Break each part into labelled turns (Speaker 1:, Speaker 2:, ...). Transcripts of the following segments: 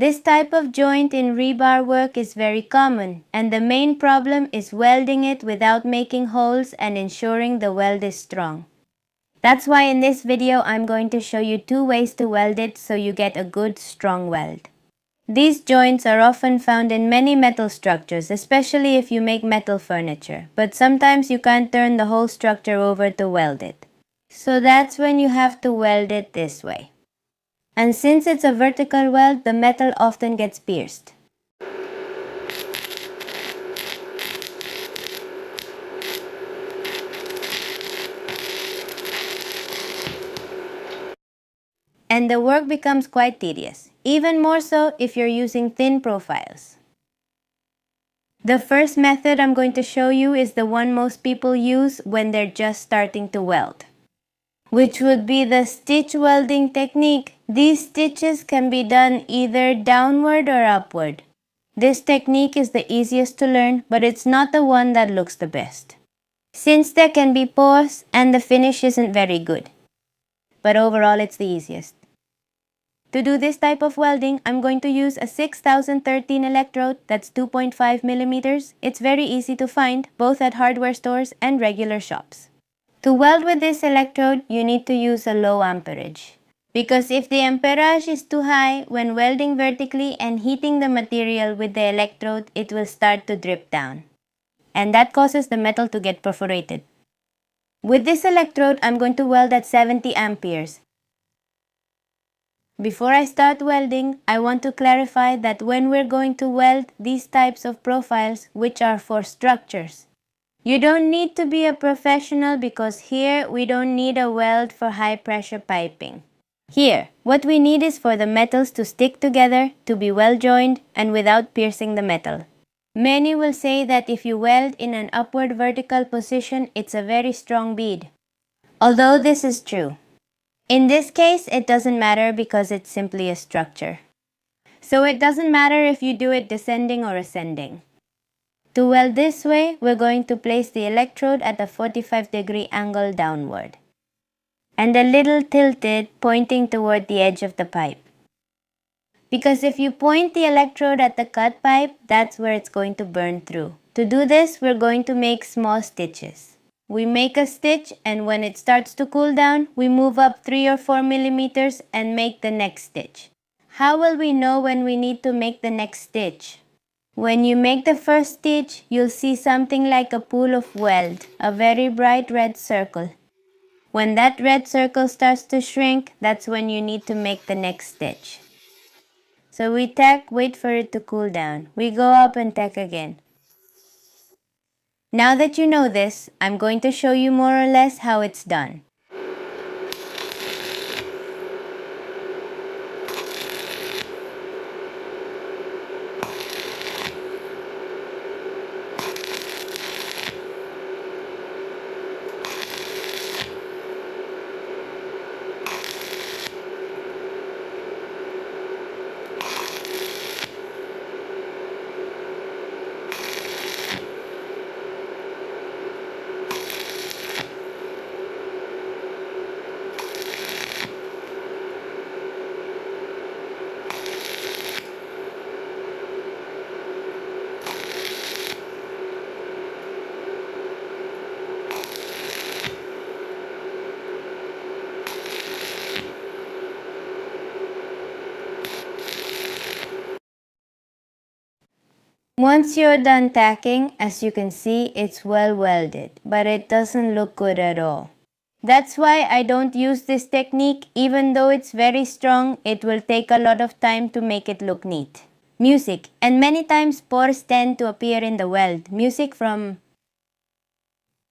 Speaker 1: This type of joint in rebar work is very common, and the main problem is welding it without making holes and ensuring the weld is strong. That's why in this video I'm going to show you 2 ways to weld it so you get a good strong weld. These joints are often found in many metal structures, especially if you make metal furniture, but sometimes you can't turn the whole structure over to weld it. So that's when you have to weld it this way. And since it's a vertical weld, the metal often gets pierced. And the work becomes quite tedious, even more so if you're using thin profiles. The first method I'm going to show you is the one most people use when they're just starting to weld, which would be the stitch welding technique. These stitches can be done either downward or upward. This technique is the easiest to learn, but it's not the one that looks the best, since there can be pores and the finish isn't very good. But overall, it's the easiest. To do this type of welding, I'm going to use a 6013 electrode that's 2.5 millimeters. It's very easy to find, both at hardware stores and regular shops. To weld with this electrode, you need to use a low amperage, because if the amperage is too high, when welding vertically and heating the material with the electrode, it will start to drip down, and that causes the metal to get perforated. With this electrode, I'm going to weld at 70 amperes. Before I start welding, I want to clarify that when we're going to weld these types of profiles, which are for structures, you don't need to be a professional, because here we don't need a weld for high pressure piping. Here, what we need is for the metals to stick together, to be well joined, and without piercing the metal. Many will say that if you weld in an upward vertical position, it's a very strong bead. Although this is true. In this case, it doesn't matter because it's simply a structure. So it doesn't matter if you do it descending or ascending. To weld this way, we're going to place the electrode at a 45-degree angle downward, and a little tilted, pointing toward the edge of the pipe. Because if you point the electrode at the cut pipe, that's where it's going to burn through. To do this, we're going to make small stitches. We make a stitch, and when it starts to cool down, we move up 3 or 4 millimeters and make the next stitch. How will we know when we need to make the next stitch? When you make the first stitch, you'll see something like a pool of weld, a very bright red circle. When that red circle starts to shrink, that's when you need to make the next stitch. So we tack, wait for it to cool down. We go up and tack again. Now that you know this, I'm going to show you more or less how it's done. Once you're done tacking, as you can see, it's well welded, but it doesn't look good at all. That's why I don't use this technique. Even though it's very strong, it will take a lot of time to make it look neat. Music, and many times pores tend to appear in the weld. Music from...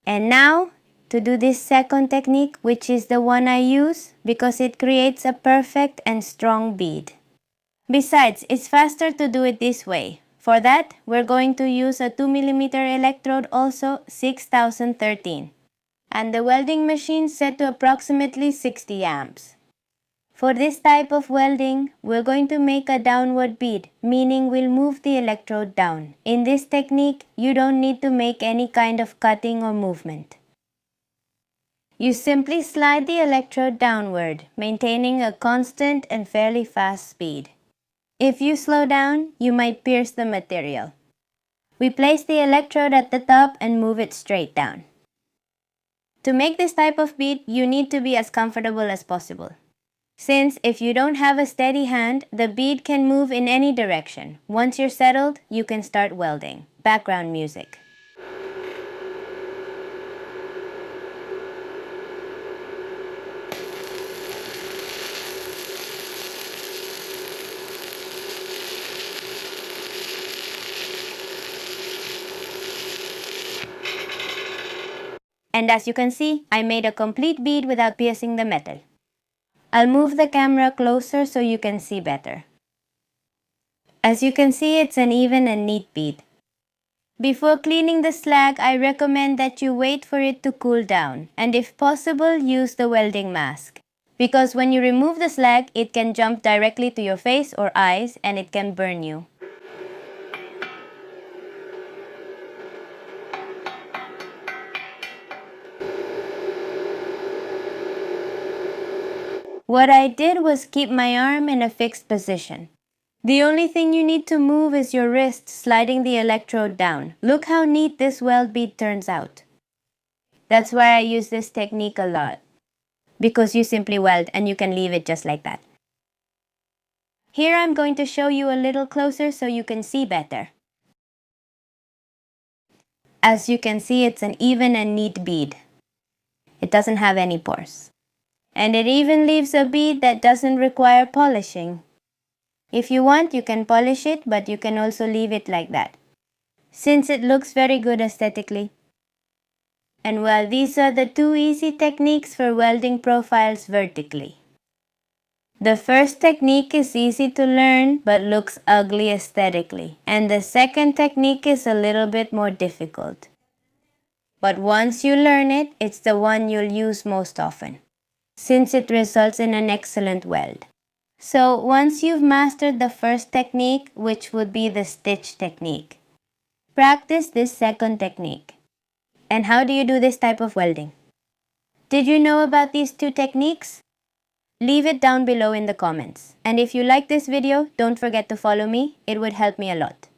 Speaker 1: And now, to do this second technique, which is the one I use, because it creates a perfect and strong bead. Besides, it's faster to do it this way. For that, we're going to use a 2mm electrode, also 6013. And the welding machine set to approximately 60 amps. For this type of welding, we're going to make a downward bead, meaning we'll move the electrode down. In this technique, you don't need to make any kind of cutting or movement. You simply slide the electrode downward, maintaining a constant and fairly fast speed. If you slow down, you might pierce the material. We place the electrode at the top and move it straight down. To make this type of bead, you need to be as comfortable as possible. Since if you don't have a steady hand, the bead can move in any direction. Once you're settled, you can start welding. Background music. And as you can see, I made a complete bead without piercing the metal. I'll move the camera closer so you can see better. As you can see, it's an even and neat bead. Before cleaning the slag, I recommend that you wait for it to cool down and if possible, use the welding mask. Because when you remove the slag, it can jump directly to your face or eyes and it can burn you. What I did was keep my arm in a fixed position. The only thing you need to move is your wrist sliding the electrode down. Look how neat this weld bead turns out. That's why I use this technique a lot. Because you simply weld and you can leave it just like that. Here I'm going to show you a little closer so you can see better. As you can see, it's an even and neat bead. It doesn't have any pores. And it even leaves a bead that doesn't require polishing. If you want, you can polish it, but you can also leave it like that, since it looks very good aesthetically. And well, these are the two easy techniques for welding profiles vertically. The first technique is easy to learn, but looks ugly aesthetically. And the second technique is a little bit more difficult. But once you learn it, it's the one you'll use most often, since it results in an excellent weld. So once you've mastered the first technique, which would be the stitch technique, practice this second technique. And how do you do this type of welding? Did you know about these two techniques? Leave it down below in the comments. And if you like this video, don't forget to follow me. It would help me a lot.